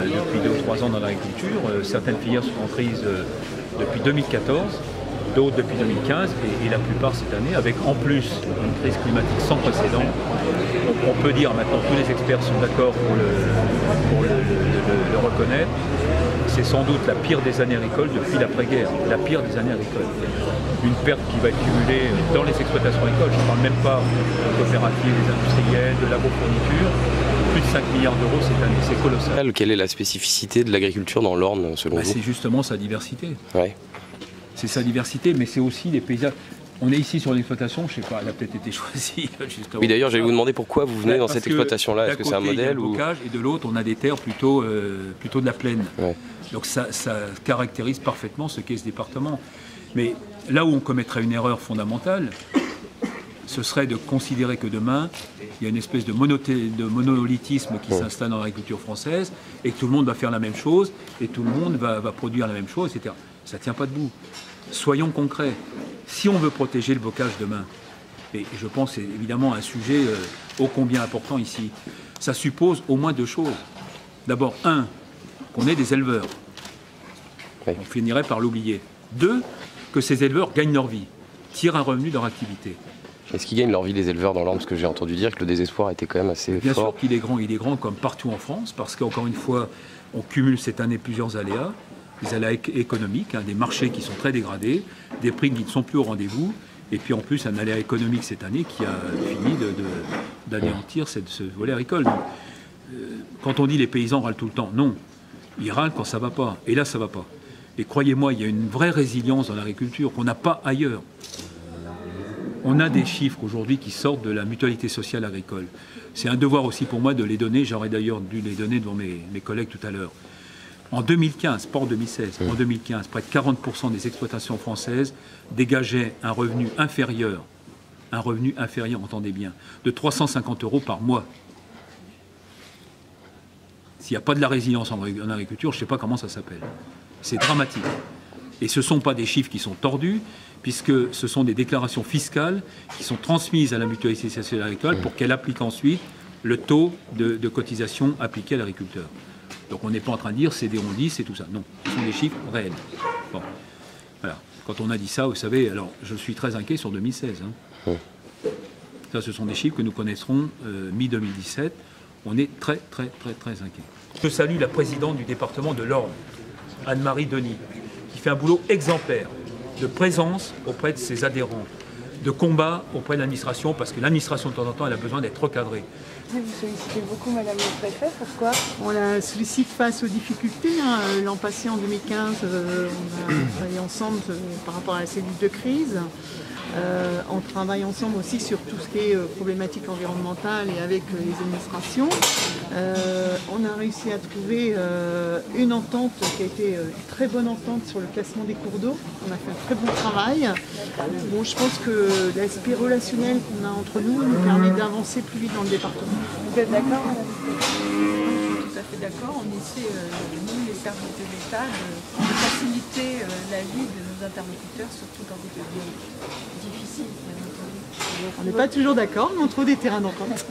Depuis 2 ou 3 ans dans l'agriculture, certaines filières sont en crise depuis 2014, d'autres depuis 2015 et la plupart cette année, avec en plus une crise climatique sans précédent. On peut dire maintenant, tous les experts sont d'accord pour le reconnaître, c'est sans doute la pire des années agricoles depuis l'après-guerre, la pire des années agricoles. Une perte qui va être cumulée dans les exploitations agricoles, je ne parle même pas des coopératives, des industriels, de l'agrofourniture, plus de 5 milliards d'euros cette année, c'est colossal. Quelle est la spécificité de l'agriculture dans l'Orne selon vous? C'est justement sa diversité. Ouais. C'est sa diversité, mais c'est aussi les paysages. On est ici sur l'exploitation, je ne sais pas, elle a peut-être été choisie. Oui, d'ailleurs, j'allais vous demander pourquoi vous venez dans cette exploitation-là. Est-ce que c'est un modèle ou... Et de l'autre, on a des terres plutôt de la plaine. Ouais. Donc ça caractérise parfaitement ce qu'est ce département. Mais là où on commettrait une erreur fondamentale, ce serait de considérer que demain, il y a une espèce de monolithisme qui s'installe dans l'agriculture française et que tout le monde va faire la même chose et tout le monde va produire la même chose, etc. Ça ne tient pas debout. Soyons concrets. Si on veut protéger le bocage demain, et je pense que c'est évidemment un sujet ô combien important ici, ça suppose au moins 2 choses. D'abord, 1, qu'on ait des éleveurs. Oui. On finirait par l'oublier. 2, que ces éleveurs gagnent leur vie, tirent un revenu de leur activité. Est-ce qu'ils gagnent leur vie, les éleveurs, dans l'Orne? Parce que j'ai entendu dire que le désespoir était quand même assez Bien fort. sûr qu'il est grand. Il est grand comme partout en France, parce qu'encore une fois, on cumule cette année plusieurs aléas. Des aléas économiques, des marchés qui sont très dégradés, des prix qui ne sont plus au rendez-vous, et puis en plus un aléa économique cette année qui a fini d'anéantir ce volet agricole. Donc, quand on dit les paysans râlent tout le temps, non. Ils râlent quand ça ne va pas, et là ça ne va pas. Et croyez-moi, il y a une vraie résilience dans l'agriculture qu'on n'a pas ailleurs. On a des chiffres aujourd'hui qui sortent de la mutualité sociale agricole. C'est un devoir aussi pour moi de les donner, j'aurais d'ailleurs dû les donner devant mes collègues tout à l'heure. En 2015, pas en 2016, en 2015, près de 40% des exploitations françaises dégageaient un revenu inférieur, entendez bien, de 350 € par mois. S'il n'y a pas de la résilience en agriculture, je ne sais pas comment ça s'appelle. C'est dramatique. Et ce ne sont pas des chiffres qui sont tordus, puisque ce sont des déclarations fiscales qui sont transmises à la mutualité sociale agricole pour qu'elle applique ensuite le taux de cotisation appliqué à l'agriculteur. Donc on n'est pas en train de dire c'est des rondices et tout ça. Non, ce sont des chiffres réels. Bon, voilà. Quand on a dit ça, vous savez, alors je suis très inquiet sur 2016. Ça, ce sont des chiffres que nous connaîtrons mi-2017. On est très, très, très, très inquiet. Je salue la présidente du département de l'Orne, Anne-Marie Denis, qui fait un boulot exemplaire de présence auprès de ses adhérents, de combat auprès de l'administration, parce que l'administration, de temps en temps, elle a besoin d'être recadrée. Vous sollicitez beaucoup Madame le Préfet, pourquoi? On la sollicite face aux difficultés. L'an passé, en 2015, on a travaillé ensemble par rapport à la cellule de crise. On travaille ensemble aussi sur tout ce qui est problématique environnementale et avec les administrations. On a réussi à trouver une entente qui a été une très bonne entente sur le classement des cours d'eau. On a fait un très bon travail. Bon, je pense que l'aspect relationnel qu'on a entre nous permet d'avancer plus vite dans le département. Vous êtes d'accord, Madame? Je suis tout à fait d'accord. On essaie, nous, les services de l'État, de faciliter la vie de nos interlocuteurs, surtout quand ils deviennent difficiles. On n'est pas toujours d'accord, mais on trouve des terrains d'entente.